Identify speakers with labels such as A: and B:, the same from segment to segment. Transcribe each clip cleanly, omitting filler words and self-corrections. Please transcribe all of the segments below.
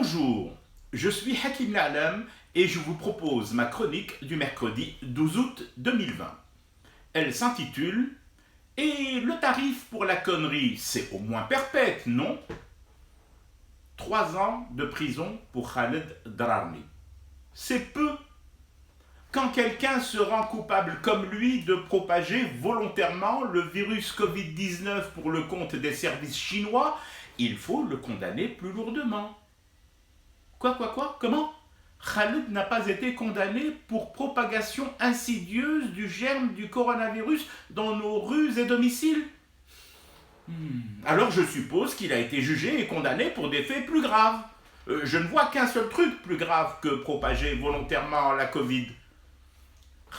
A: Bonjour, je suis Hakim Na'lam et je vous propose ma chronique du mercredi 12 août 2020. Elle s'intitule « Et le tarif pour la connerie, c'est au moins perpète, non ?» 3 ans de prison pour Khaled Drarni. C'est peu. Quand quelqu'un se rend coupable comme lui de propager volontairement le virus Covid-19 pour le compte des services chinois, il faut le condamner plus lourdement. Quoi Comment? Khaled n'a pas été condamné pour propagation insidieuse du germe du coronavirus dans nos rues et domiciles? Alors je suppose qu'il a été jugé et condamné pour des faits plus graves. Je ne vois qu'un seul truc plus grave que propager volontairement la Covid.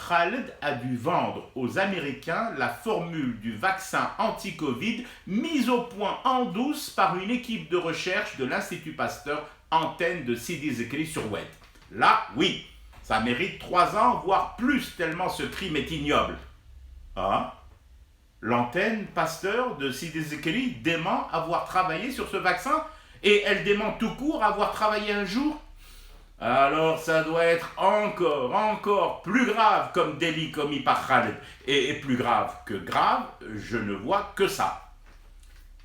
A: Khaled a dû vendre aux Américains la formule du vaccin anti-Covid mise au point en douce par une équipe de recherche de l'Institut Pasteur, antenne de Sidi Zekri sur Wed. Là, oui, ça mérite 3 ans, voire plus, tellement ce crime est ignoble. Ah, l'antenne Pasteur de Sidi Zekri dément avoir travaillé sur ce vaccin et elle dément tout court avoir travaillé un jour. Alors ça doit être encore plus grave comme délit commis par Khaled. Et plus grave que grave, je ne vois que ça.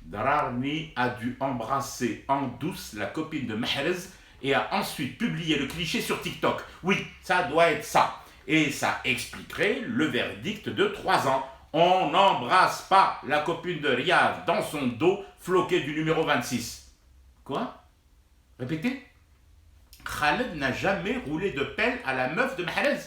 A: Drarni a dû embrasser en douce la copine de Mahrez et a ensuite publié le cliché sur TikTok. Oui, ça doit être ça. Et ça expliquerait le verdict de 3 ans. On n'embrasse pas la copine de Riyad dans son dos floqué du numéro 26. Quoi? Répétez? Khaled n'a jamais roulé de pelle à la meuf de Mahrez.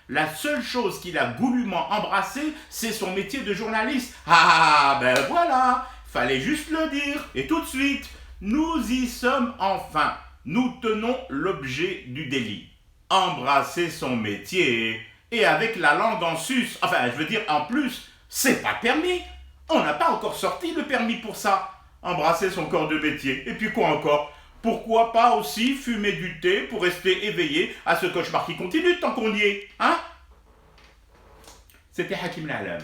A: La seule chose qu'il a goulûment embrassée, c'est son métier de journaliste. Ah, ben voilà, fallait juste le dire, et tout de suite. Nous y sommes enfin. Nous tenons l'objet du délit. Embrasser son métier, et avec la langue en sus, enfin, je veux dire, en plus, c'est pas permis. On n'a pas encore sorti le permis pour ça. Embrasser son corps de métier, et puis quoi encore? Pourquoi pas aussi fumer du thé pour rester éveillé à ce cauchemar qui continue tant qu'on y est, hein? C'était Hakim Na'lam.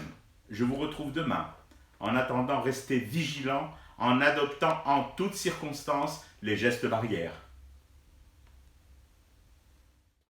A: Je vous retrouve demain. En attendant, restez vigilants en adoptant en toutes circonstances les gestes barrières.